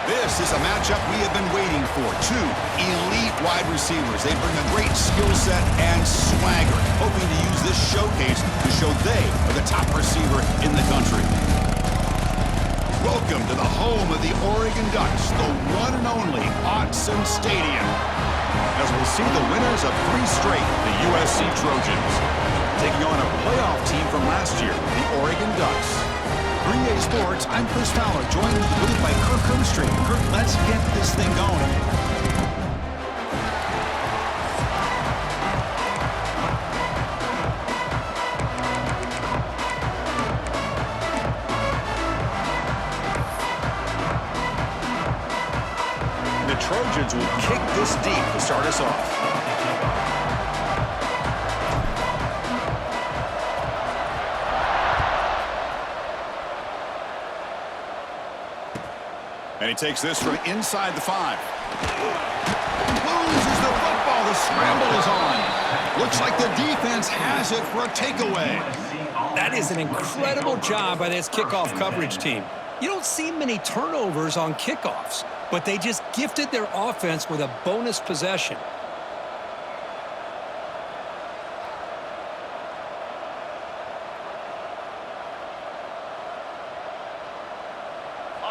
This is a matchup we have been waiting for. Two elite wide receivers. They bring a great skill set and swagger, hoping to use this showcase to show they are the top receiver in the country. Welcome to the home of the Oregon Ducks, the one and only Autzen Stadium. As we'll see the winners of 3 straight, the USC Trojans, taking on a playoff team from last year, the Oregon Ducks. Green Day Sports, I'm Chris Fowler, joined in the booth by Kirk Herbstreit. Kirk, let's get this thing going. The Trojans will kick this deep to start us off. And he takes this from inside the 5. Loses the football. The scramble is on. Looks like the defense has it for a takeaway. That is an incredible job by this kickoff coverage team. You don't see many turnovers on kickoffs, but they just gifted their offense with a bonus possession.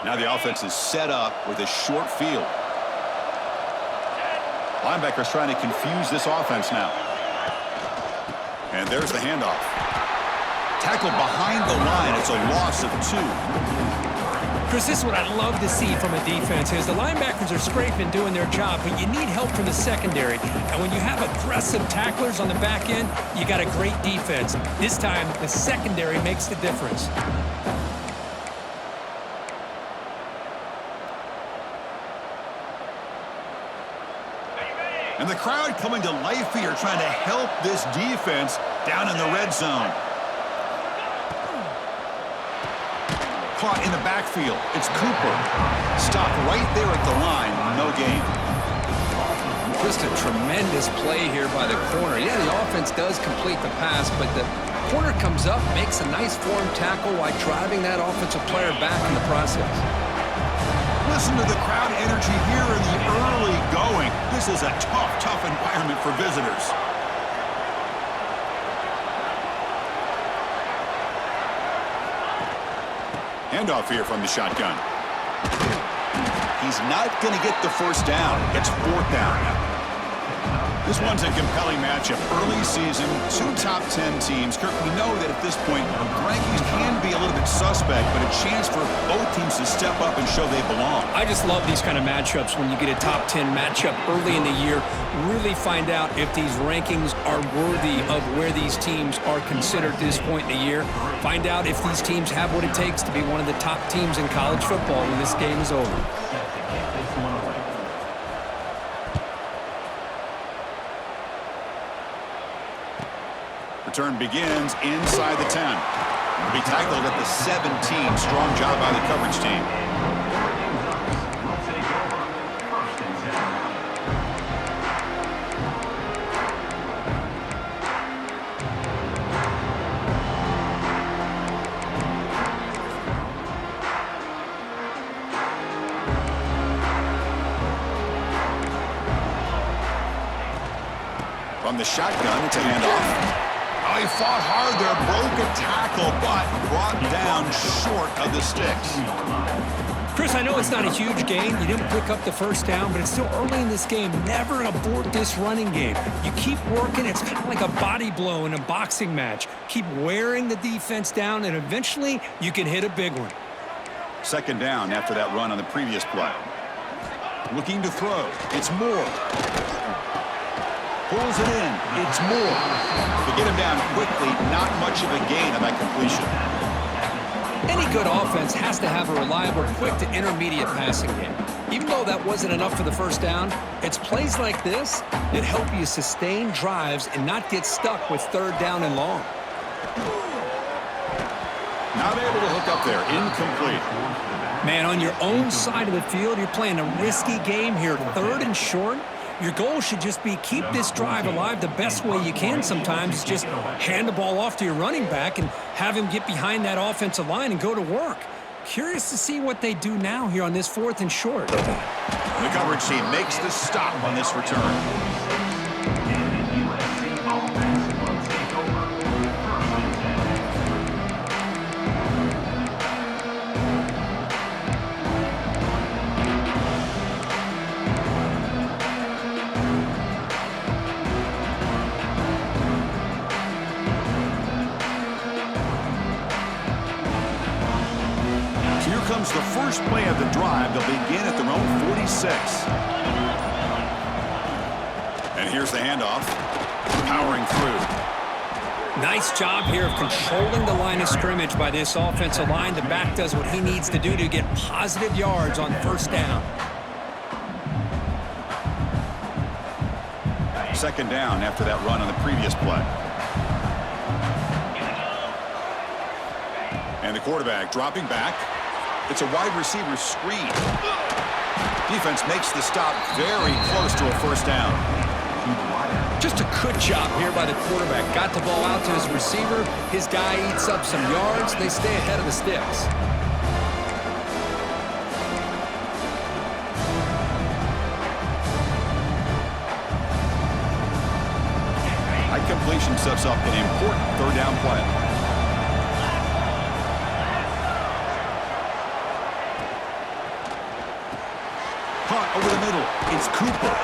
Now the offense is set up with a short field. Linebackers trying to confuse this offense now. And there's the handoff. Tackled behind the line. It's a loss of 2. Chris, this is what I love to see from a defense is the linebackers are scraping, doing their job, but you need help from the secondary. And when you have aggressive tacklers on the back end, you got a great defense. This time, the secondary makes the difference. And the crowd coming to life here, trying to help this defense down in the red zone. Caught in the backfield. It's Cooper. Stopped right there at the line. No gain. Just a tremendous play here by the corner. Yeah, the offense does complete the pass, but the corner comes up, makes a nice form tackle while driving that offensive player back in the process. Listen to the crowd energy here in the early going. This is a tough environment for visitors. Handoff here from the shotgun. He's not going to get the first down. It's 4th down. This one's a compelling matchup. Early season, 2 top 10 teams. Kirk, we know that at this point, the rankings can be a little bit suspect, but a chance for both teams to step up and show they belong. I just love these kind of matchups when you get a top 10 matchup early in the year. Really find out if these rankings are worthy of where these teams are considered at this point in the year. Find out if these teams have what it takes to be one of the top teams in college football when this game is over. Return begins inside the 10. Will be tackled at the 17. Strong job by the coverage team. From the shotgun, it's a handoff. Oh, he fought hard there, broke a tackle, but brought down short of the sticks. Chris, I know it's not a huge gain. You didn't pick up the first down, but it's still early in this game. Never abort this running game. You keep working. It's kind of like a body blow in a boxing match. Keep wearing the defense down, and eventually you can hit a big one. 2nd down after that run on the previous play. Looking to throw. It's Moore. Pulls it in. It's Moore. To get him down quickly, not much of a gain on that completion. Any good offense has to have a reliable, quick to intermediate passing game. Even though that wasn't enough for the first down, it's plays like this that help you sustain drives and not get stuck with 3rd down and long. Not able to hook up there. Incomplete. Man, on your own side of the field, you're playing a risky game here. 3rd and short. Your goal should just be keep this drive alive the best way you can sometimes is just hand the ball off to your running back and have him get behind that offensive line and go to work. Curious to see what they do now here on this 4th and short. The coverage team makes the stop on this return. Comes the first play of the drive. They'll begin at their own 46. And here's the handoff. Powering through. Nice job here of controlling the line of scrimmage by this offensive line. The back does what he needs to do to get positive yards on first down. Second down after that run on the previous play. And the quarterback dropping back. It's a wide receiver screen. Defense makes the stop very close to a first down. Just a good job here by the quarterback. Got the ball out to his receiver. His guy eats up some yards. They stay ahead of the sticks. High completion sets up an important third down play. Over the middle, it's Cooper.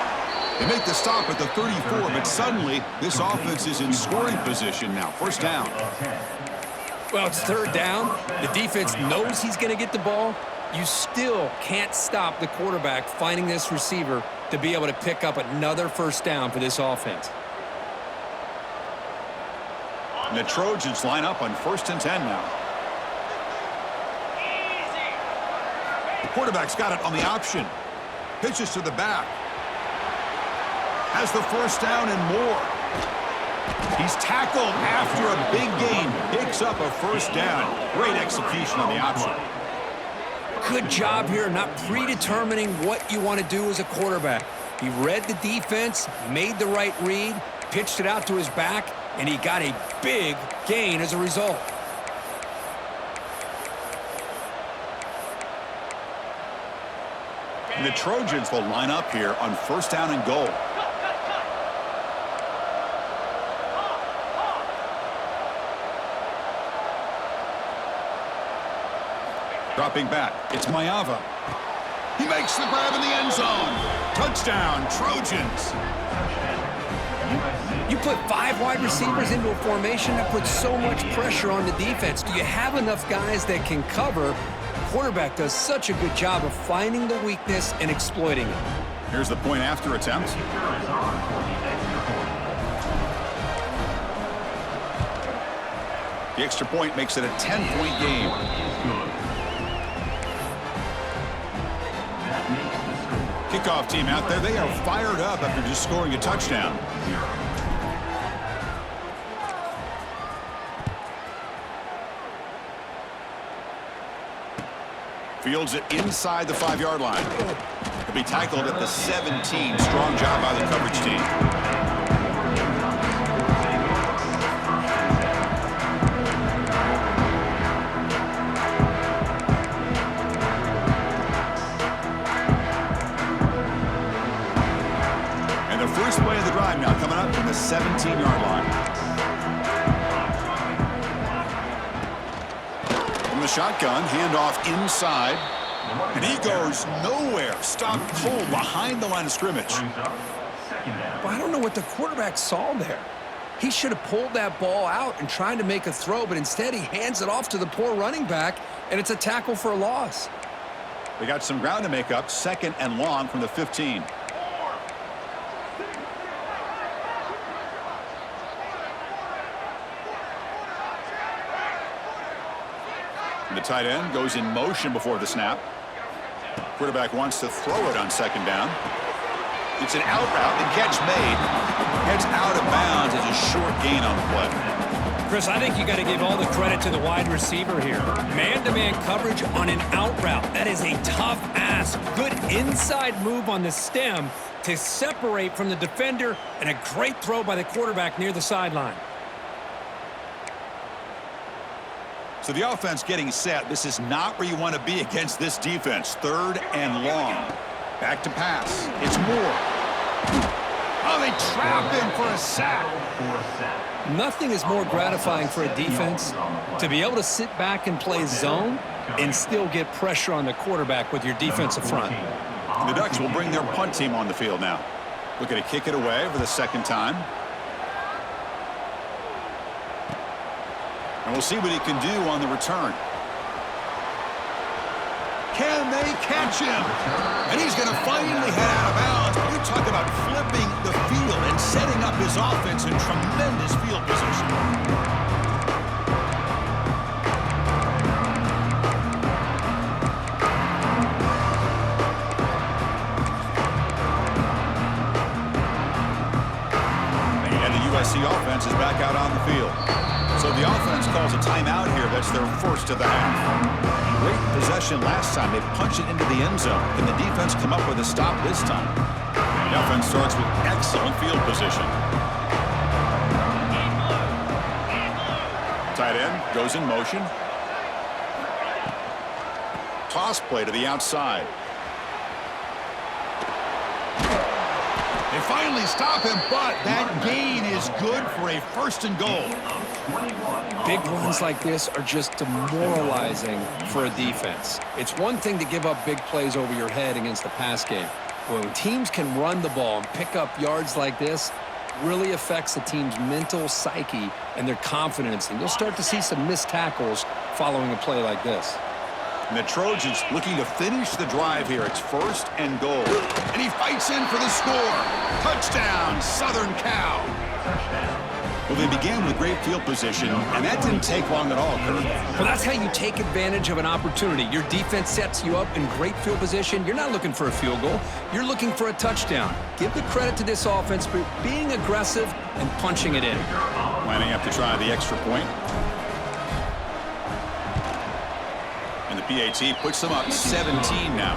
They make the stop at the 34, but suddenly this offense is in scoring position now. First down. Well, it's third down. The defense knows he's going to get the ball. You still can't stop the quarterback finding this receiver to be able to pick up another first down for this offense. And the Trojans line up on 1st and 10 now. The quarterback's got it on the option. Pitches to the back. Has the first down and more. He's tackled after a big gain. Picks up a first down. Great execution on the option. Good job here not predetermining what you want to do as a quarterback. He read the defense, made the right read, pitched it out to his back, and he got a big gain as a result. And the Trojans will line up here on first down and goal. Dropping back, it's Mayava. He makes the grab in the end zone. Touchdown, Trojans. You put 5 wide receivers into a formation that puts so much pressure on the defense. Do you have enough guys that can cover? Quarterback does such a good job of finding the weakness and exploiting it. Here's the point after attempt. The extra point makes it a 10-point game. Kickoff team out there, they are fired up after just scoring a touchdown. Fields it inside the 5-yard line. He'll be tackled at the 17. Strong job by the coverage team. And the first play of the drive now coming up from the 17-yard line. The shotgun, handoff inside, and he goes nowhere. Stopped cold behind the line of scrimmage. Well, I don't know what the quarterback saw there. He should have pulled that ball out and tried to make a throw, but instead he hands it off to the poor running back, and it's a tackle for a loss. They got some ground to make up. 2nd and long from the 15. The tight end goes in motion before the snap. Quarterback wants to throw it on 2nd down. It's an out route. The catch made. Heads out of bounds as a short gain on the play. Chris, I think you got to give all the credit to the wide receiver here. Man-to-man coverage on an out route. That is a tough ask. Good inside move on the stem to separate from the defender, and a great throw by the quarterback near the sideline. So the offense getting set. This is not where you want to be against this defense. 3rd and long. Back to pass. It's Moore. Oh, they trap him for a sack. Nothing is more gratifying for a defense to be able to sit back and play zone and still get pressure on the quarterback with your defensive front. The Ducks will bring their punt team on the field now. Looking to kick it away for the 2nd time. And we'll see what he can do on the return. Can they catch him? And he's going to finally head out of bounds. But you talk about flipping the field and setting up his offense in tremendous field position. USC offense is back out on the field. So the offense calls a timeout here. That's their first of the half. Great possession last time. They punched it into the end zone. Can the defense come up with a stop this time? The offense starts with excellent field position. Tight end goes in motion. Toss play to the outside. They finally stop him, but that gain is good for a 1st and goal. Big runs like this are just demoralizing for a defense. It's one thing to give up big plays over your head against the pass game. But when teams can run the ball and pick up yards like this, really affects the team's mental psyche and their confidence. And you'll start to see some missed tackles following a play like this. And the Trojans looking to finish the drive here. It's 1st and goal. And he fights in for the score. Touchdown, Southern Cal. Well, they began with great field position, and that didn't take long at all, Kurt. Well, that's how you take advantage of an opportunity. Your defense sets you up in great field position. You're not looking for a field goal. You're looking for a touchdown. Give the credit to this offense for being aggressive and punching it in. Lining up to try the extra point. And the PAT puts them up 17 now.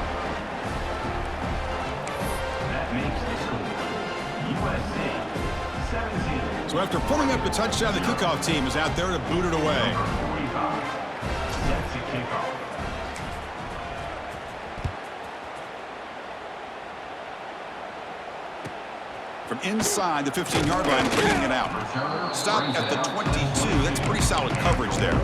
That makes the score USC 17. So after pulling up the touchdown, the kickoff team is out there to boot it away. Number 45 set to kick off. From inside the 15-yard line, bringing it out. Stop at the 22. That's pretty solid coverage there.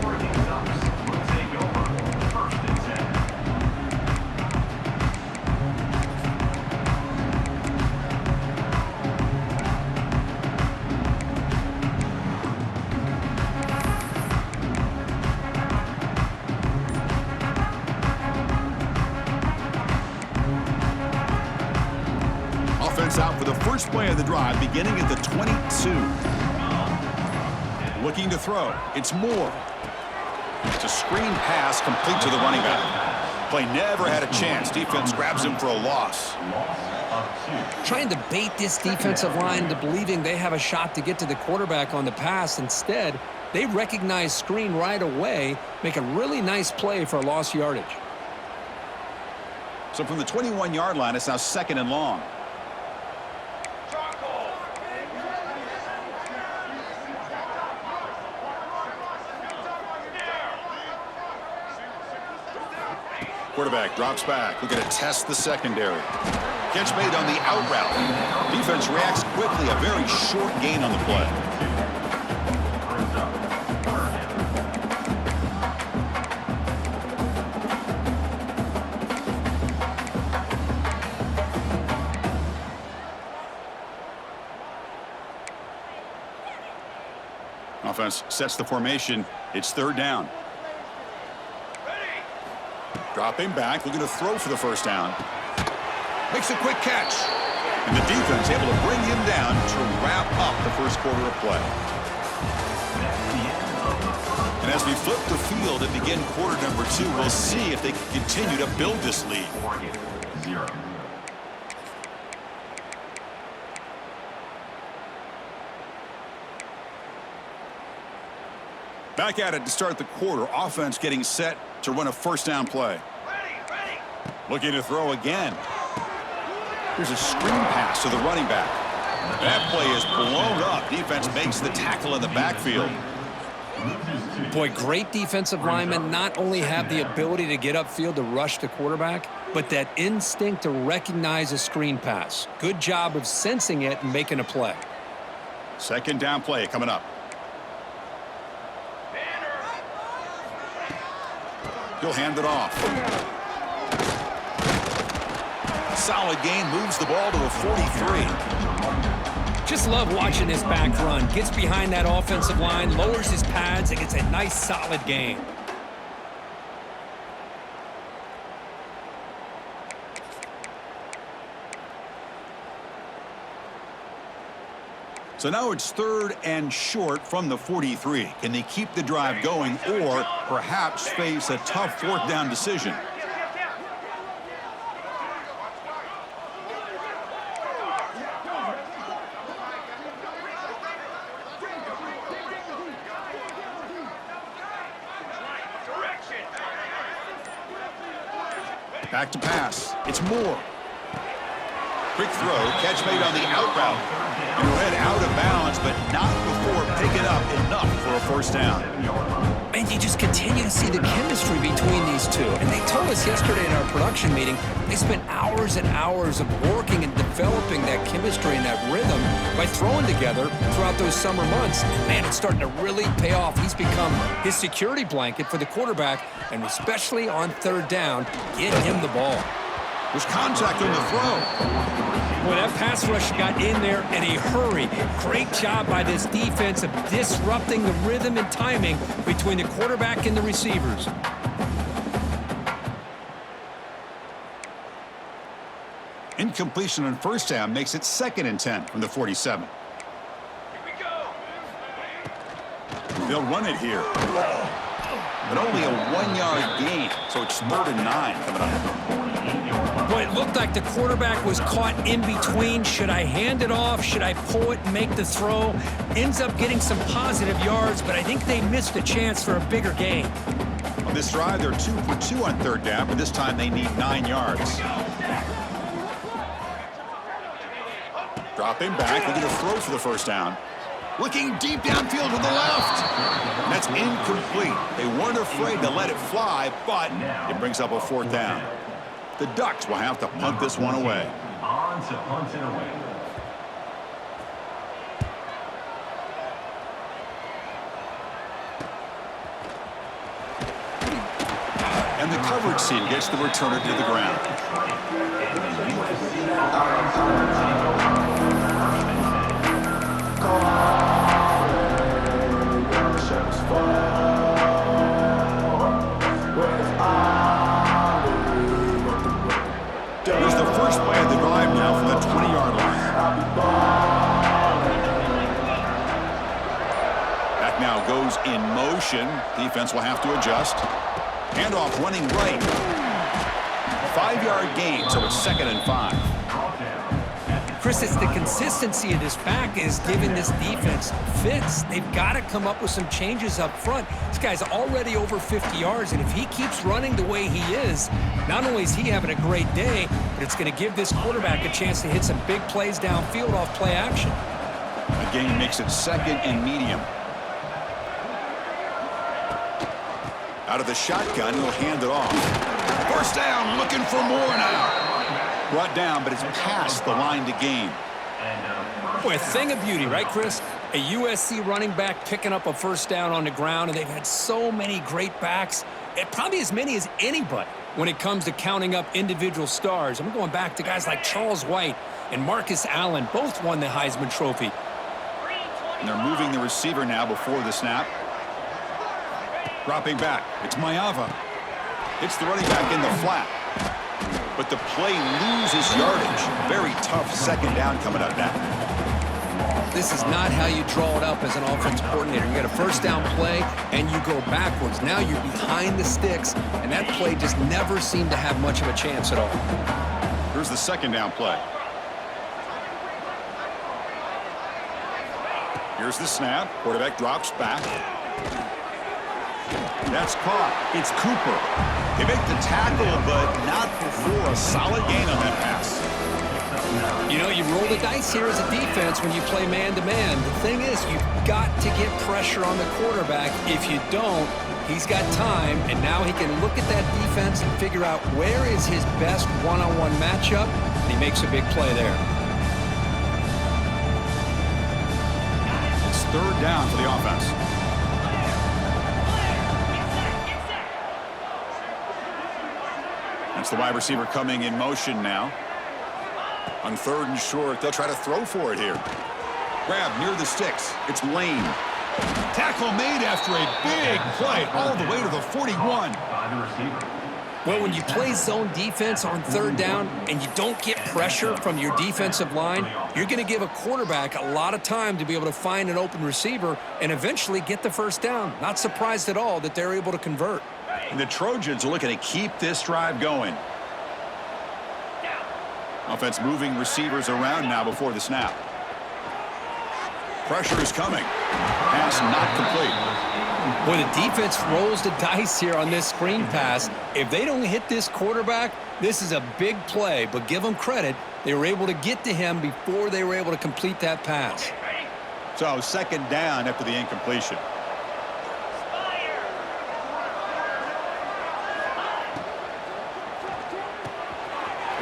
Offense out for the first play of the drive, beginning at the 22. Looking to throw. It's Moore. It's a screen pass complete to the running back. Play never had a chance. Defense grabs him for a loss. Trying to bait this defensive line into believing they have a shot to get to the quarterback on the pass. Instead, they recognize screen right away, make a really nice play for a lost yardage. So from the 21-yard line, it's now 2nd and long. Quarterback drops back. We're going to test the secondary. Catch made on the out route. Defense reacts quickly. A very short gain on the play. Offense sets the formation. It's 3rd down. Dropping back, looking to throw for the first down. Makes a quick catch. And the defense able to bring him down to wrap up the first quarter of play. And as we flip the field and begin quarter number 2, we'll see if they can continue to build this lead. Back at it to start the quarter. Offense getting set to run a first down play. Looking to throw again. Here's a screen pass to the running back. That play is blown up. Defense makes the tackle in the backfield. Boy, great defensive linemen not only have the ability to get upfield to rush the quarterback, but that instinct to recognize a screen pass. Good job of sensing it and making a play. Second down play coming up. He'll hand it off. Solid gain, moves the ball to the 43. Just love watching this back run. Gets behind that offensive line, lowers his pads, and gets a nice solid gain. So now it's 3rd and short from the 43. Can they keep the drive going or perhaps face a tough 4th down decision? Back to pass. It's Moore. Quick throw. Catch made on the out route. And read out of bounds, but not before picking up enough for a 1st down. And you just continue to see the chemistry between these two. And they told us yesterday in our production meeting, they spent hours and hours of working and developing that chemistry and that rhythm by throwing together throughout those summer months. And man, it's starting to really pay off. He's become his security blanket for the quarterback, and especially on 3rd down, get him the ball. There's contact on the throw. Boy, that pass rush got in there in a hurry. Great job by this defense of disrupting the rhythm and timing between the quarterback and the receivers. Incompletion on 1st down makes it 2nd and 10 from the 47. They'll run it here. But only a 1-yard gain, so it's 3rd and 9 coming up. Boy, it looked like the quarterback was caught in between. Should I hand it off? Should I pull it and make the throw? Ends up getting some positive yards, but I think they missed a chance for a bigger gain. On this drive, they're 2 for 2 on 3rd down, but this time they need 9 yards. Dropping back, looking to throw for the 1st down. Looking deep downfield to the left. That's incomplete. They weren't afraid to let it fly, but it brings up a 4th down. The Ducks will have to punt this one away. On to punt it away. And the coverage team gets the returner to the ground. Here's the first play of the drive now from the 20-yard line. Back now goes in motion. Defense will have to adjust. Handoff running right. 5-yard gain, so it's 2nd and 5. Chris, it's the consistency of this back is giving this defense fits. They've got to come up with some changes up front. This guy's already over 50 yards, and if he keeps running the way he is, not only is he having a great day, but it's going to give this quarterback a chance to hit some big plays downfield off play action. The gain makes it 2nd and medium. Out of the shotgun, he'll hand it off. 1st down, looking for more now. Brought down, but it's past the line to gain. Boy, a thing of beauty, right, Chris? A USC running back picking up a 1st down on the ground, and they've had so many great backs, and probably as many as anybody when it comes to counting up individual stars. I'm going back to guys like Charles White and Marcus Allen, both won the Heisman Trophy. And they're moving the receiver now before the snap. Dropping back, it's Maiava. It's the running back in the flat. But the play loses yardage. Very tough 2nd down coming up now. This is not how you draw it up as an offense coordinator. You got a 1st down play, and you go backwards. Now you're behind the sticks, and that play just never seemed to have much of a chance at all. Here's the 2nd down play. Here's the snap. Quarterback drops back. That's caught. It's Cooper. They make the tackle, but not before a solid gain on that pass. You know, you roll the dice here as a defense when you play man-to-man. The thing is, you've got to get pressure on the quarterback. If you don't, he's got time, and now he can look at that defense and figure out where is his best one-on-one matchup, and he makes a big play there. It's third down for the offense. That's the wide receiver coming in motion now. On third and short, they'll try to throw for it here. Grab near the sticks. It's Lane. Tackle made after a big play all the way to the 41. By the receiver. Well, when you play zone defense on third down and you don't get pressure from your defensive line, you're going to give a quarterback a lot of time to be able to find an open receiver and eventually get the first down. Not surprised at all that they're able to convert. And the Trojans are looking to keep this drive going. Offense moving receivers around now before the snap. Pressure is coming. Pass not complete. Boy, the defense rolls the dice here on this screen pass. If they don't hit this quarterback, this is a big play. But give them credit. They were able to get to him before they were able to complete that pass. So second down after the incompletion.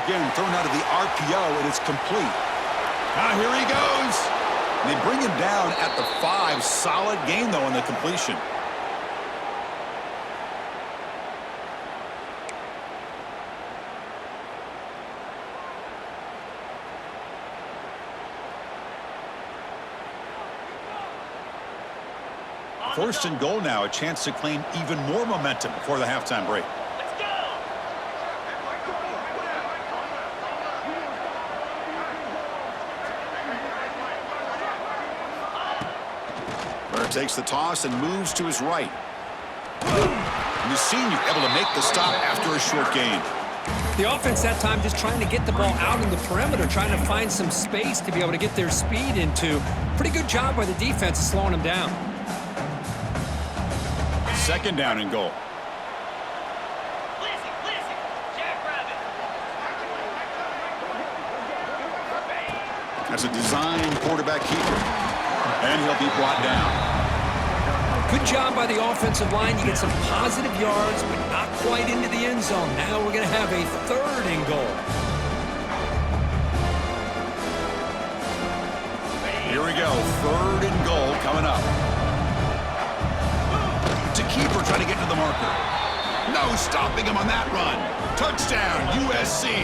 Again, thrown out of the RPO, and it's complete. Now here he goes. They bring him down at the 5. Solid gain, though, on the completion. First and goal now, a chance to claim even more momentum before the halftime break. Takes the toss and moves to his right. And the senior able to make the stop after a short gain. The offense that time just trying to get the ball out in the perimeter, trying to find some space to be able to get their speed into. Pretty good job by the defense of slowing them down. Second down and goal. That's a design quarterback keeper. And he'll be brought down. Good job by the offensive line. You get some positive yards, but not quite into the end zone. Now we're going to have a third and goal. Here we go. Third and goal coming up. To keeper trying to get to the marker. No stopping him on that run. Touchdown, USC.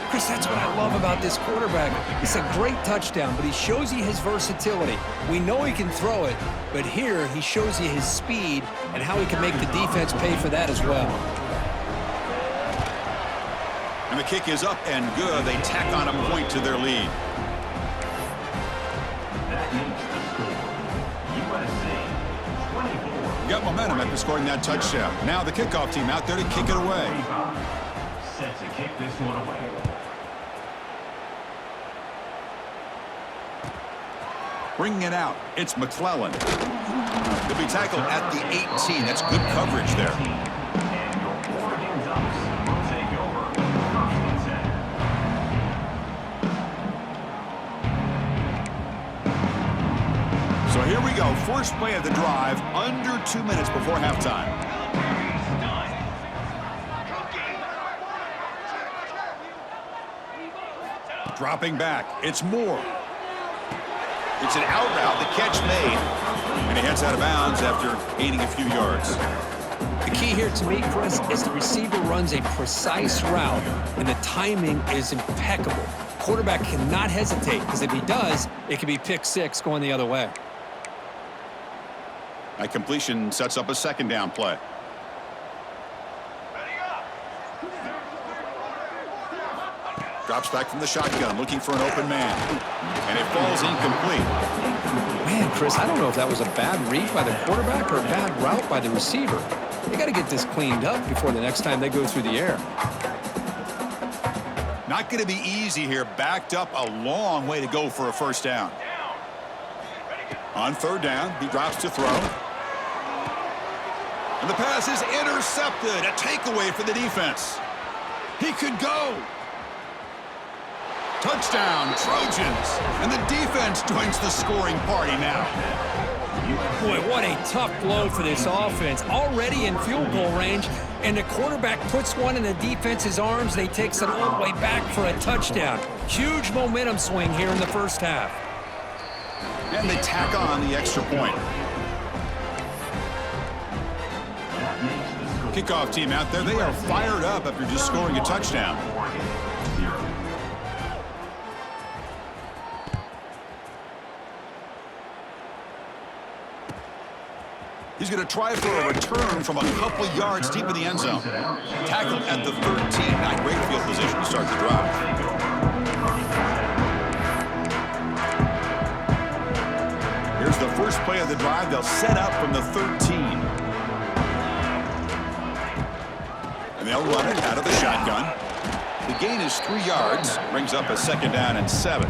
Chris, that's what I love about this quarterback. It's a great touchdown, but he shows you his versatility. We know he can throw it, but here he shows you his speed and how he can make the defense pay for that as well. And the kick is up and good. They tack on a point to their lead. That makes the score. USC 24. Got momentum after scoring that touchdown. Now the kickoff team out there to kick it away. Set to kick this one away. Bringing it out, it's McClellan. He'll be tackled at the 18. That's good coverage there. And your Oregon Ducks will take over first and 10. So here we go. First play of the drive, under 2 minutes before halftime. Dropping back, it's Moore. It's an out route, the catch made. And he heads out of bounds after gaining a few yards. The key here to me, Chris, is the receiver runs a precise route, and the timing is impeccable. Quarterback cannot hesitate, because if he does, it could be pick six going the other way. That completion sets up a second down play. Drops back from the shotgun, looking for an open man. And it falls incomplete. Man, Chris, I don't know if that was a bad read by the quarterback or a bad route by the receiver. They got to get this cleaned up before the next time they go through the air. Not going to be easy here. Backed up a long way to go for a first down. On third down, he drops to throw. And the pass is intercepted. A takeaway for the defense. He could go. Touchdown, Trojans. And the defense joins the scoring party now. Boy, what a tough blow for this offense. Already in field goal range, and the quarterback puts one in the defense's arms. They takes it all the way back for a touchdown. Huge momentum swing here in the first half. And they tack on the extra point. Kickoff team out there, they are fired up after just scoring a touchdown. He's going to try for a return from a couple yards deep in the end zone. Tackled at the 13. Not great field position to start the drive. Here's the first play of the drive. They'll set up from the 13. And they'll run it out of the shotgun. The gain is 3 yards. Brings up a 2nd down and 7.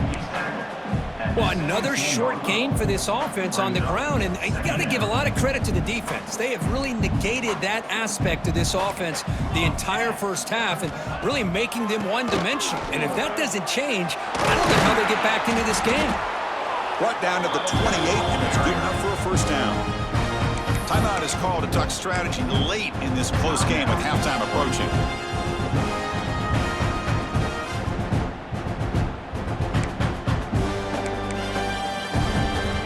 Well, another short gain for this offense on the ground, and you got to give a lot of credit to the defense. They have really negated that aspect of this offense the entire first half and really making them one-dimensional. And if that doesn't change, I don't know how they get back into this game. Brought down to the 28, and it's good enough for a first down. Timeout is called to talk strategy late in this close game with halftime approaching.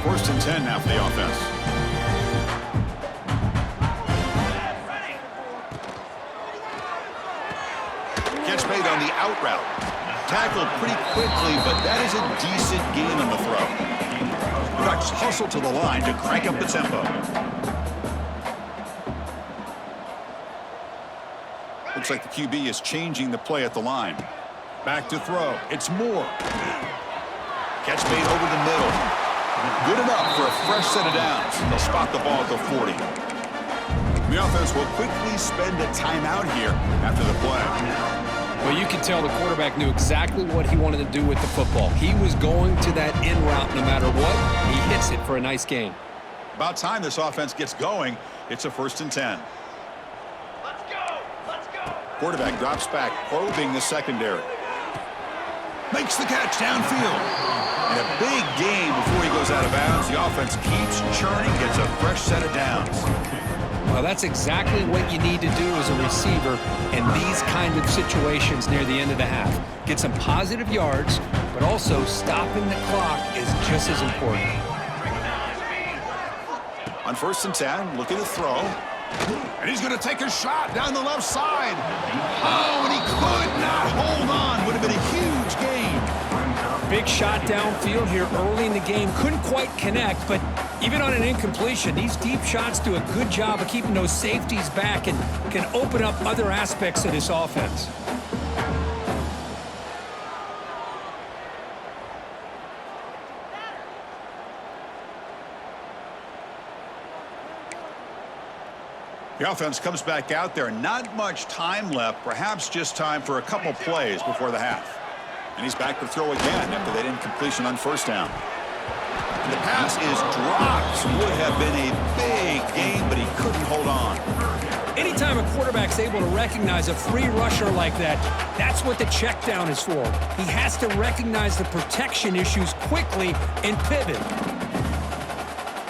First and 10 now for the offense. Catch made on the out route. Tackled pretty quickly, but that is a decent gain on the throw. The Ducks hustle to the line to crank up the tempo. Looks like the QB is changing the play at the line. Back to throw. It's Moore. Catch made over the middle. Good enough for a fresh set of downs. They'll spot the ball at the 40. The offense will quickly spend a timeout here after the play. Well, you can tell the quarterback knew exactly what he wanted to do with the football. He was going to that in route no matter what. He hits it for a nice gain. About time this offense gets going. It's a 1st and 10. Let's go! Let's go! Quarterback drops back, probing the secondary. Makes the catch downfield. And a big gain before he goes out of bounds. The offense keeps churning, gets a fresh set of downs. Well, that's exactly what you need to do as a receiver in these kind of situations near the end of the half. Get some positive yards, but also stopping the clock is just as important. On 1st and 10, looking to throw. And he's going to take a shot down the left side. Oh, and he could not hold on. Would have been a huge gain. Big shot downfield here early in the game. Couldn't quite connect, but even on an incompletion, these deep shots do a good job of keeping those safeties back and can open up other aspects of this offense. The offense comes back out there. Not much time left. Perhaps just time for a couple plays before the half. And he's back to throw again after that incompletion on 1st down. And the pass is dropped. Would have been a big gain, but he couldn't hold on. Anytime a quarterback's able to recognize a free rusher like that, that's what the check down is for. He has to recognize the protection issues quickly and pivot.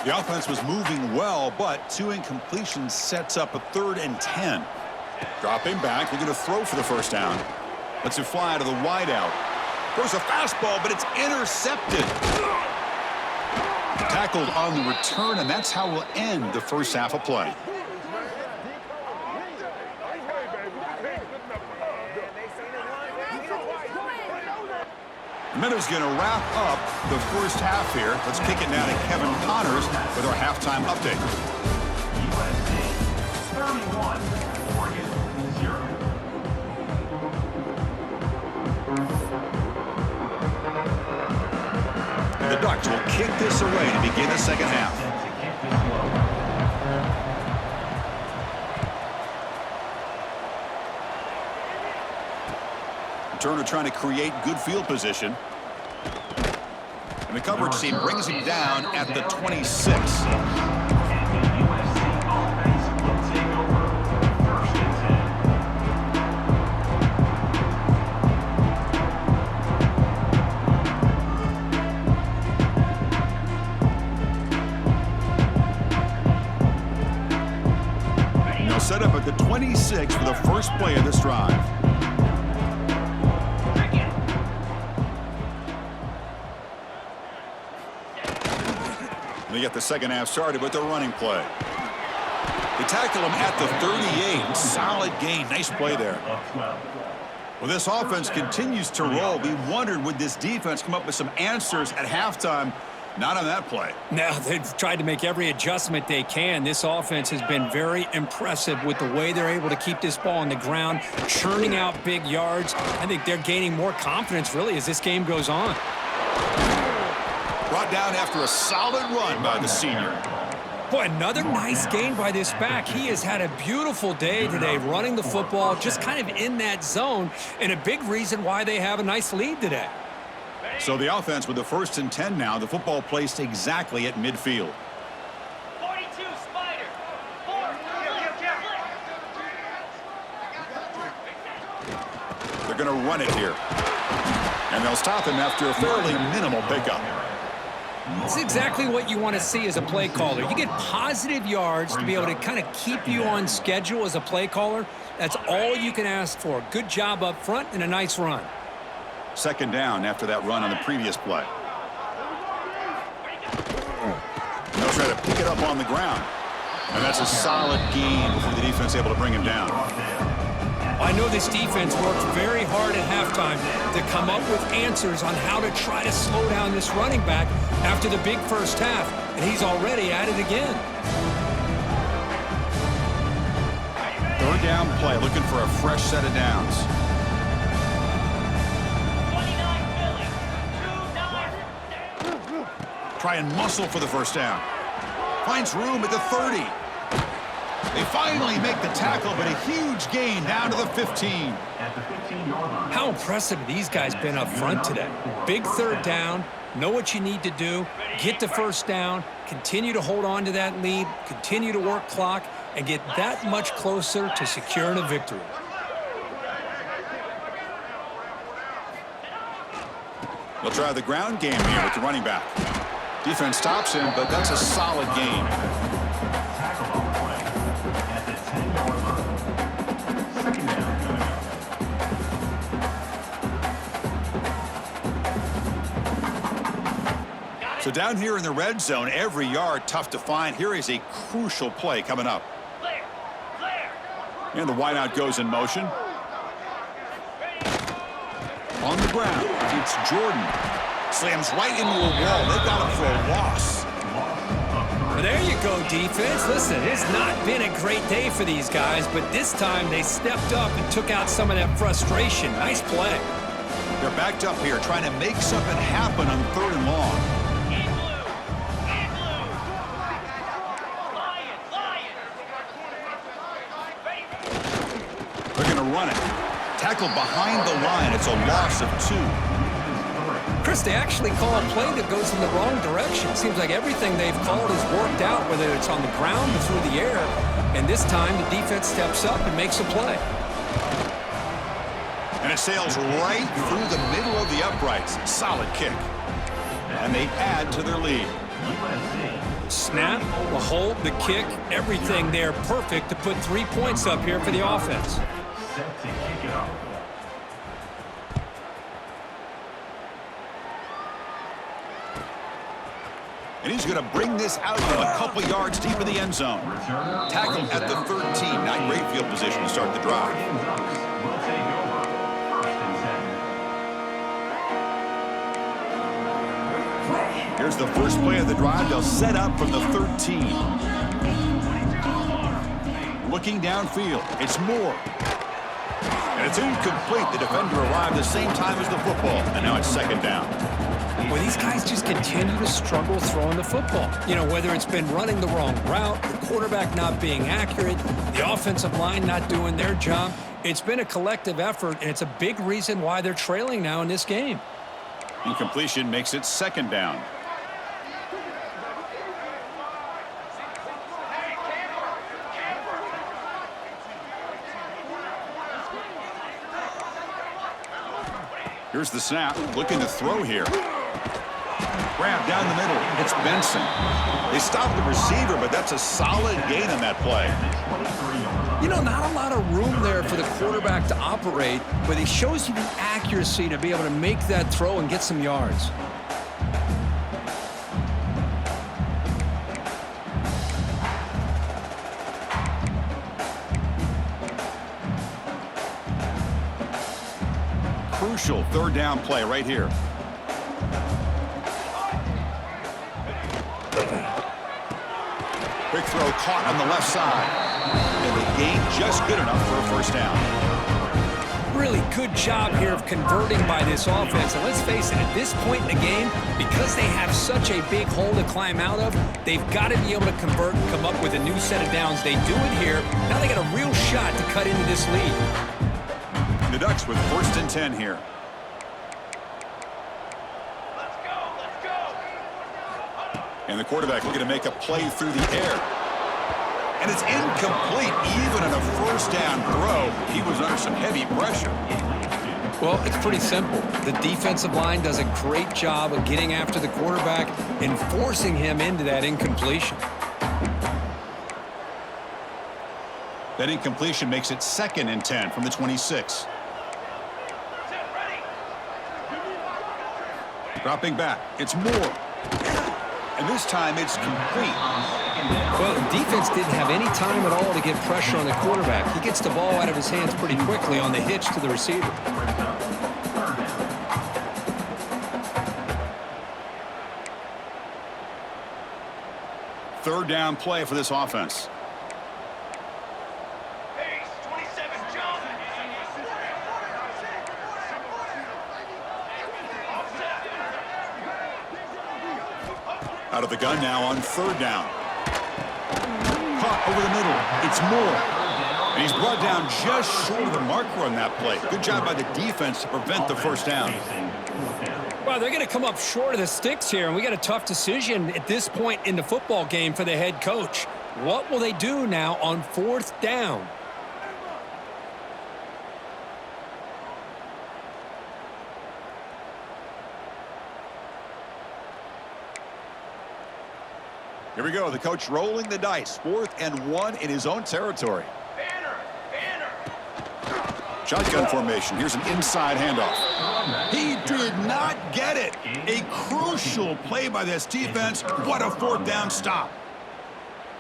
The offense was moving well, but 2 incompletions sets up a 3rd and 10. Dropping back, looking to throw for the first down. Lets it fly to the wideout. Throws a fastball, but it's intercepted. Tackled on the return, and that's how we'll end the first half of play. Minnows going to wrap up the first half here. Let's kick it now to Kevin Connors with our halftime update. USC 31, Oregon 0. The Ducks will kick this away to begin the second half. Turner trying to create good field position. And the coverage team brings him down at the 26. 6 for the first play of this drive. They get the second half started with their running play. They tackle him at the 38. Solid gain. Nice play there. Well, this offense continues to roll. We wondered, would this defense come up with some answers at halftime? Not on that play. Now, they've tried to make every adjustment they can. This offense has been very impressive with the way they're able to keep this ball on the ground, churning out big yards. I think they're gaining more confidence, really, as this game goes on. Brought down after a solid run by the senior. Boy, another nice gain by this back. He has had a beautiful day today running the football, just kind of in that zone, and a big reason why they have a nice lead today. So the offense with the 1st and 10 now. The football placed exactly at midfield. 42, Spider. 4. They're going to run it here. And they'll stop him after a fairly minimal pickup. It's exactly what you want to see as a play caller. You get positive yards to be able to kind of keep you on schedule as a play caller. That's all you can ask for. Good job up front and a nice run. Second down after that run on the previous play. And they'll try to pick it up on the ground. And that's a solid gain before the defense able to bring him down. I know this defense worked very hard at halftime to come up with answers on how to try to slow down this running back after the big first half, and he's already at it again. Third down play, looking for a fresh set of downs. 29, Philly. 2-9. Try and muscle for the first down. Finds room at the 30. They finally make the tackle, but a huge gain down to the 15. How impressive have these guys been up front today? Big third down, know what you need to do, get the first down, continue to hold on to that lead, continue to work clock, and get that much closer to securing a victory. They'll try the ground game here with the running back. Defense stops him, but that's a solid gain. Tackle on the play at the 10-yard line. Second down coming up. So down here in the red zone, every yard tough to find. Here is a crucial play coming up. Clear. Clear. And the wideout goes in motion. On the ground, it's Jordan. Slams right into a wall. They've got him for a loss. Well, there you go, defense. Listen, it's not been a great day for these guys, but this time they stepped up and took out some of that frustration. Nice play. They're backed up here trying to make something happen on 3rd and long. In blue. In blue. Lion. Lion. They're going to run it. Tackled behind the line. It's a loss of 2. Chris, they actually call a play that goes in the wrong direction. Seems like everything they've called has worked out, whether it's on the ground or through the air. And this time, the defense steps up and makes a play. And it sails right through the middle of the uprights. Solid kick. And they add to their lead. Snap, the hold, the kick, everything there perfect to put 3 points up here for the offense. Set to kick it off. And he's going to bring this out from a couple yards deep in the end zone. Tackled at the 13. Not great field position to start the drive. Oregon Ducks will take over 1st and 10. Here's the first play of the drive. They'll set up from the 13. Looking downfield. It's Moore. And it's incomplete. The defender arrived the same time as the football. And now it's 2nd down. Well, these guys just continue to struggle throwing the football. You know, whether it's been running the wrong route, the quarterback not being accurate, the offensive line not doing their job. It's been a collective effort, and it's a big reason why they're trailing now in this game. Incompletion makes it 2nd down. Here's the snap. Looking to throw here. grab down the middle. It's Benson. They stopped the receiver, but that's a solid gain on that play. You know, not a lot of room there for the quarterback to operate, but he shows you the accuracy to be able to make that throw and get some yards. Crucial third down play right here. Quick throw caught on the left side. And the gain just good enough for a first down. Really good job here of converting by this offense. And let's face it, at this point in the game, because they have such a big hole to climb out of, they've got to be able to convert and come up with a new set of downs. They do it here. Now they got a real shot to cut into this lead. The Ducks with 1st and 10 here. Let's go. Let's go. And the quarterback looking to make a play through the air. And it's incomplete. Even on a first down throw, he was under some heavy pressure. Well, it's pretty simple. The defensive line does a great job of getting after the quarterback and forcing him into that incompletion. That incompletion makes it 2nd and 10 from the 26. Dropping back. It's Moore. And this time it's complete. Well, the defense didn't have any time at all to get pressure on the quarterback. He gets the ball out of his hands pretty quickly on the hitch to the receiver. Third down play for this offense. Pace, 27, jump. Out of the gun now on 3rd down. Caught over the middle. It's Moore. And he's brought down just short of the marker on that play. Good job by the defense to prevent the first down. Well, they're going to come up short of the sticks here, and we got a tough decision at this point in the football game for the head coach. What will they do now on 4th down? Here we go. The coach rolling the dice. 4th and 1 in his own territory. Banner. Shotgun formation. Here's an inside handoff. He did not get it. A crucial play by this defense. What a 4th down stop.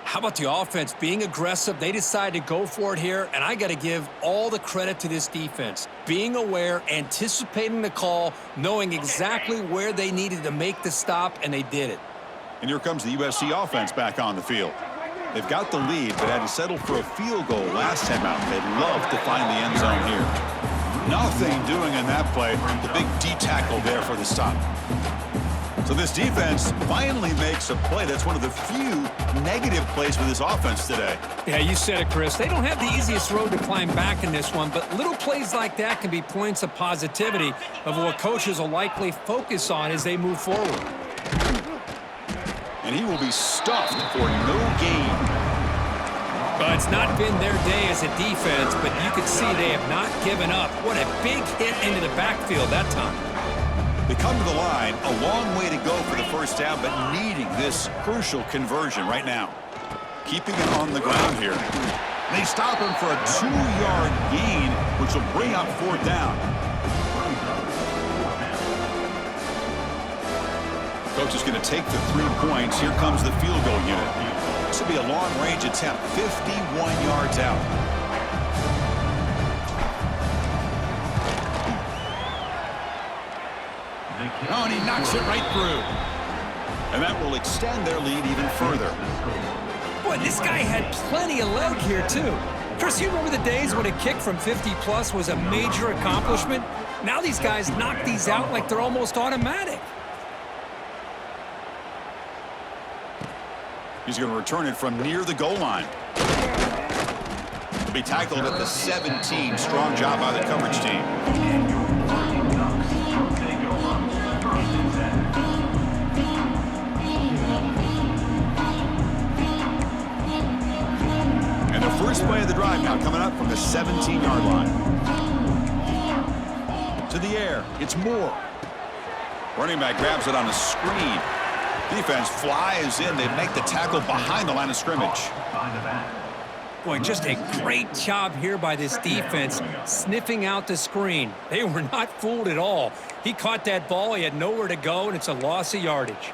How about the offense being aggressive? They decided to go for it here, and I got to give all the credit to this defense. Being aware, anticipating the call, knowing exactly where they needed to make the stop, and they did it. And here comes the USC offense back on the field. They've got the lead, but had to settle for a field goal last time out. They'd love to find the end zone here. Nothing doing in that play. The big D tackle there for the stop. So this defense finally makes a play. That's one of the few negative plays for this offense today. Yeah, you said it, Chris. They don't have the easiest road to climb back in this one, but little plays like that can be points of positivity of what coaches will likely focus on as they move forward. And he will be stuffed for no gain. But it's not been their day as a defense, but you can see they have not given up. What a big hit into the backfield that time. They come to the line, a long way to go for the first down, but needing this crucial conversion right now. Keeping it on the ground here. And they stop him for a 2-yard gain, which will bring up 4th down. Coach is going to take the 3 points. Here comes the field goal unit. This will be a long-range attempt, 51 yards out. Oh, and he knocks it right through. And that will extend their lead even further. Boy, this guy had plenty of leg here, too. Chris, you remember the days when a kick from 50-plus was a major accomplishment? Now these guys knock these out like they're almost automatic. He's going to return it from near the goal line. Be tackled at the 17. Strong job by the coverage team. And the first play of the drive now coming up from the 17-yard line. To the air, it's Moore. Running back grabs it on a screen. Defense flies in. They make the tackle behind the line of scrimmage. Behind the back. Boy, just a great job here by this defense, sniffing out the screen. They were not fooled at all. He caught that ball. He had nowhere to go, and it's a loss of yardage.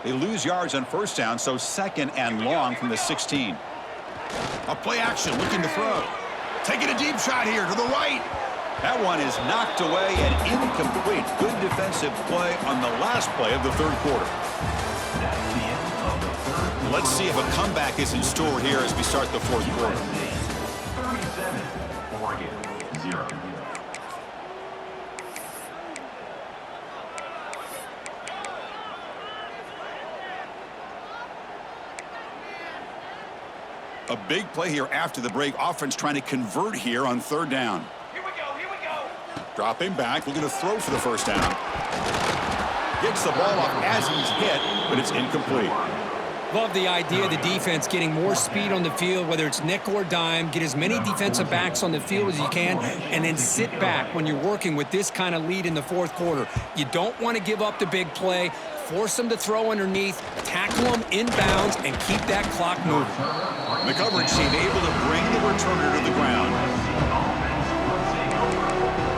They lose yards on first down, so 2nd and long from the 16. A play action, looking to throw. Taking a deep shot here to the right. That one is knocked away and incomplete. Good defensive play on the last play of the third quarter. That's the end of the third quarter. Let's see if a comeback is in store here as we start the fourth quarter. 37, Oregon 0. A big play here after the break. Offense trying to convert here on 3rd down. Here we go, here we go. Dropping back, looking to throw for the first down. Gets the ball off as he's hit, but it's incomplete. Love the idea of the defense getting more speed on the field, whether it's nickel or dime. Get as many defensive backs on the field as you can, and then sit back when you're working with this kind of lead in the fourth quarter. You don't want to give up the big play. Force them to throw underneath, tackle them inbounds, and keep that clock moving. The coverage team able to bring the returner to the ground. Offense will take over 1st and 10.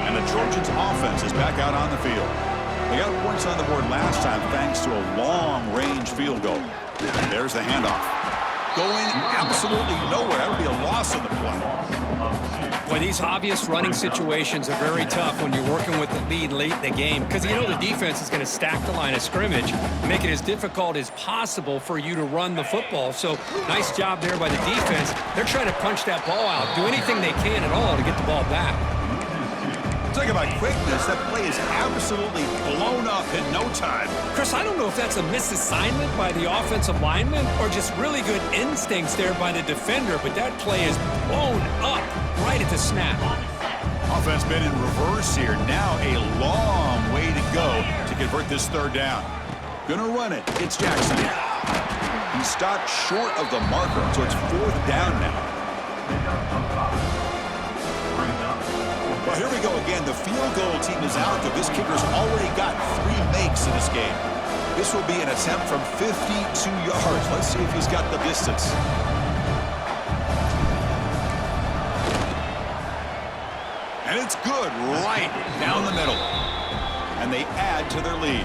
And the Trojans offense is back out on the field. They got points on the board last time thanks to a long-range field goal. There's the handoff. Going absolutely nowhere. That would be a loss of the play. Boy, these obvious running situations are very tough when you're working with the lead late in the game because you know the defense is going to stack the line of scrimmage, make it as difficult as possible for you to run the football. So nice job there by the defense. They're trying to punch that ball out, do anything they can at all to get the ball back. Talk about quickness. That play is absolutely blown up in no time. Chris, I don't know if that's a misassignment by the offensive lineman or just really good instincts there by the defender, but that play is blown up right at the snap. Offense been in reverse here. Now a long way to go to convert this 3rd down. Gonna run it. It's Jackson. He stopped short of the marker, so it's 4th down now. Well, here we go again. The field goal team is out, but this kicker's already got 3 makes in this game. This will be an attempt from 52 yards. Let's see if he's got the distance. And it's good right down the middle. And they add to their lead.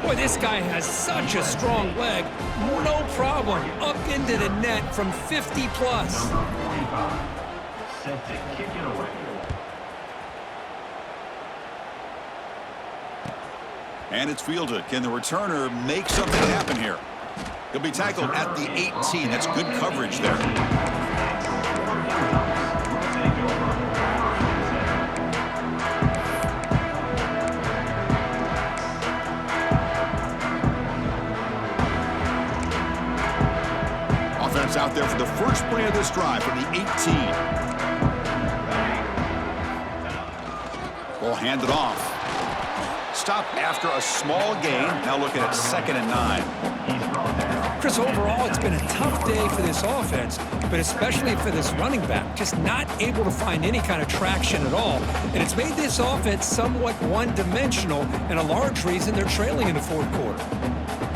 Boy, this guy has such a strong leg. No problem. Up into the net from 50 plus. Number 45, set to kick it away. And it's fielded. Can the returner make something happen here? He'll be tackled at the 18. That's good coverage there. Offense out there for the first play of this drive from the 18. Ball handed off. Stopped after a small gain. Now looking at 2nd and 9. Chris, overall, it's been a tough day for this offense, but especially for this running back. Just not able to find any kind of traction at all. And it's made this offense somewhat one-dimensional, and a large reason they're trailing in the fourth quarter.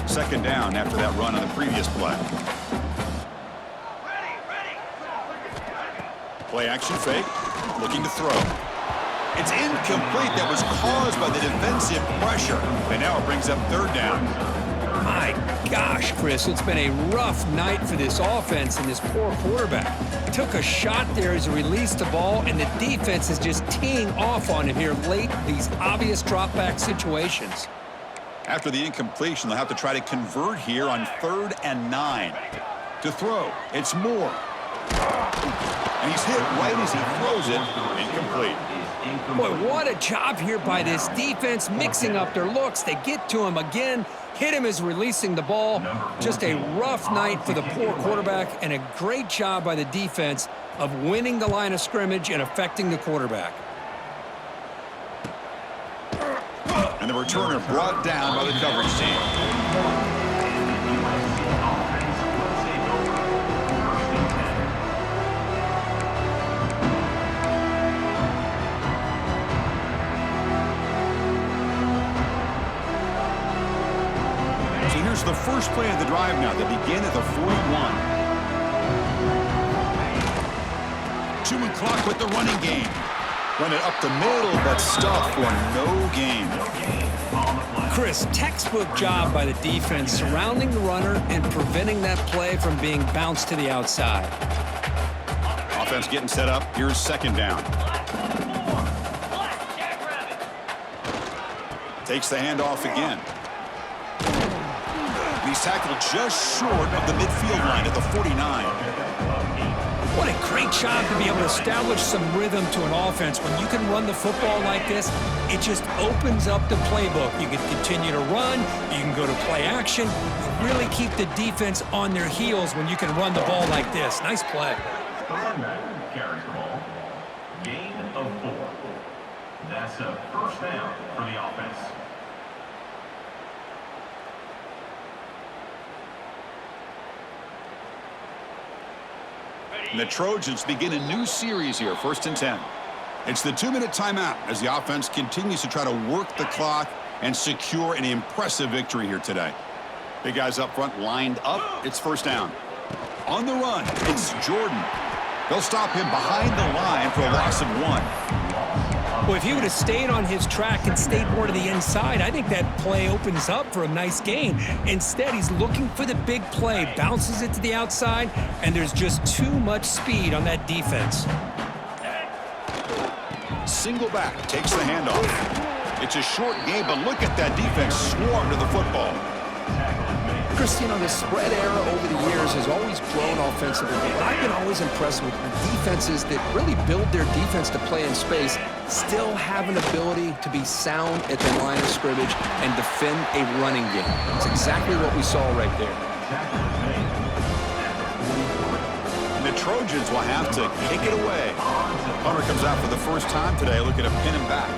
2nd down after that run on the previous play. Ready. Play action fake. Looking to throw. It's incomplete. That was caused by the defensive pressure. And now it brings up 3rd down. My gosh, Chris, it's been a rough night for this offense and this poor quarterback. Took a shot there as he released the ball, and the defense is just teeing off on him here late, these obvious drop-back situations. After the incompletion, they'll have to try to convert here on 3rd and 9. To throw, it's Moore. And he's hit right as he throws it. Incomplete. Boy, what a job here by this defense, mixing up their looks. They get to him again, hit him as releasing the ball. Just a rough night for the poor quarterback, and a great job by the defense of winning the line of scrimmage and affecting the quarterback. And the returner brought down by the coverage team. So here's the first play of the drive now. They begin at the 41. 2 clock with the running game. Run it up the middle, but stuff for no gain. Chris, textbook job by the defense surrounding the runner and preventing that play from being bounced to the outside. Offense getting set up. Here's second down. Takes the handoff again. He's tackled just short of the midfield line at the 49. What a great job to be able to establish some rhythm to an offense. When you can run the football like this, it just opens up the playbook. You can continue to run. You can go to play action. You really keep the defense on their heels when you can run the ball like this. Nice play. Linebacker carries the ball. Gain of 4. That's a first down for the offense. And the Trojans begin a new series here, 1st and 10. It's the 2-minute timeout as the offense continues to try to work the clock and secure an impressive victory here today. Big guys up front lined up. It's first down. On the run, it's Jordan. They'll stop him behind the line for a loss of 1. Well, if he would have stayed on his track and stayed more to the inside, I think that play opens up for a nice gain. Instead, he's looking for the big play, bounces it to the outside, and there's just too much speed on that defense. Single back, takes the handoff. It's a short game, but look at that defense swarm to the football. Chris, you know, the spread era over the years has always grown offensively. I've been always impressed with the defenses that really build their defense to play in space, still have an ability to be sound at the line of scrimmage and defend a running game. It's exactly what we saw right there. And the Trojans will have to kick it away. Hunter comes out for the first time today, looking to pin him back.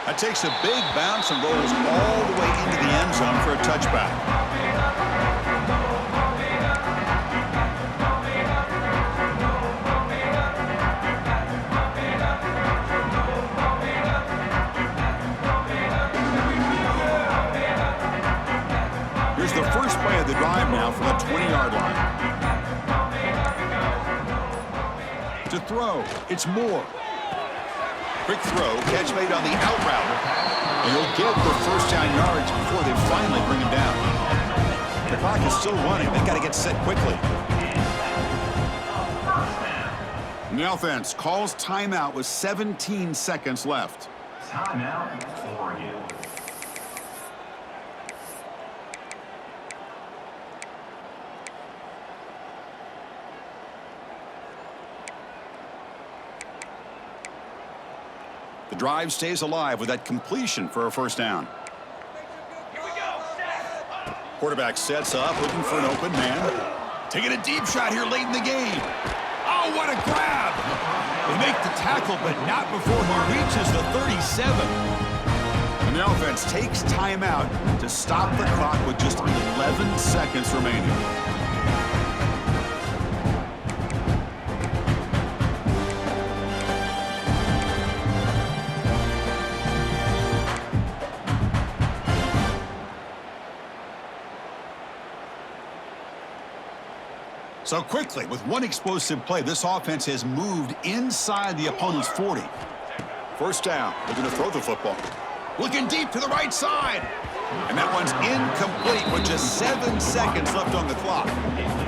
That takes a big bounce and rolls all the way into the end zone for a touchback. Here's the first play of the drive now from the 20-yard line. To throw, it's Moore. Quick throw, catch made on the out route. And he'll get the first down yards before they finally bring him down. The clock is still running. They've got to get set quickly. And the offense calls timeout with 17 seconds left. Timeout, Oregon. The drive stays alive with that completion for a first down. Here we go. Set. Quarterback sets up, looking for an open man. Taking a deep shot here late in the game. Oh, what a grab! They make the tackle, but not before he reaches the 37. And the offense takes timeout to stop the clock with just 11 seconds remaining. So quickly, with one explosive play, this offense has moved inside the opponent's 40. First down, they're going to throw the football. Looking deep to the right side. And that one's incomplete with just 7 seconds left on the clock.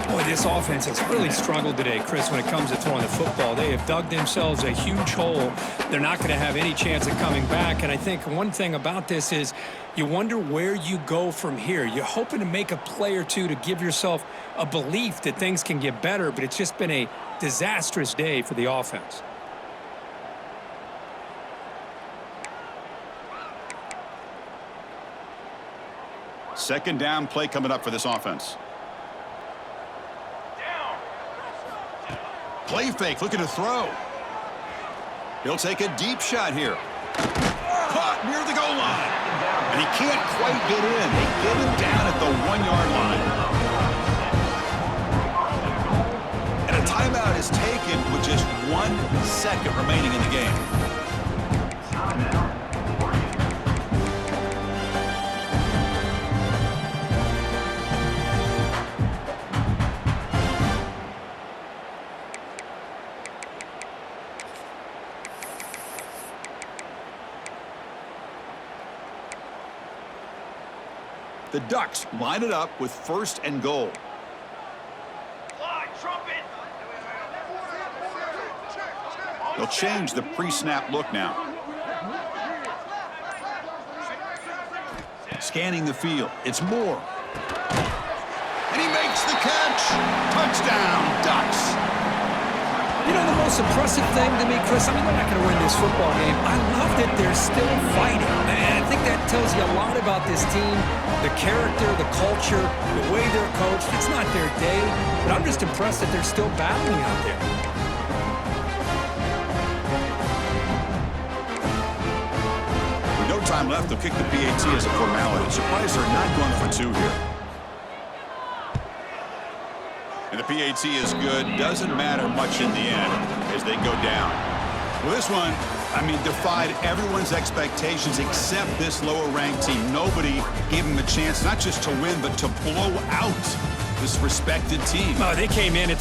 Boy, this offense has really struggled today, Chris, when it comes to throwing the football. They have dug themselves a huge hole. They're not going to have any chance of coming back. And I think one thing about this is you wonder where you go from here. You're hoping to make a play or two to give yourself a belief that things can get better, but it's just been a disastrous day for the offense. Second down play coming up for this offense. Down. Play fake, looking to throw. He'll take a deep shot here. Caught near the goal line. And he can't quite get in. They get him down at the 1-yard line. And a timeout timeout is taken with just 1 second remaining in the game. Timeout. Oregon. The Ducks line it up with 1st and goal. Fly, trumpet. They'll change the pre-snap look now. Scanning the field. It's Moore. And he makes the catch. Touchdown, Ducks. You know, the most impressive thing to me, Chris, I mean, they're not going to win this football game. I love that they're still fighting. And I think that tells you a lot about this team, the character, the culture, the way they're coached. It's not their day, but I'm just impressed that they're still battling out there. With no time left, they'll kick the PAT as a formality. Surprised they're not going for 2 here. And the PAT is good. Doesn't matter much in the end as they go down. Well, this one, I mean, defied everyone's expectations except this lower-ranked team. Nobody gave them a chance not just to win, but to blow out this respected team. They came in at the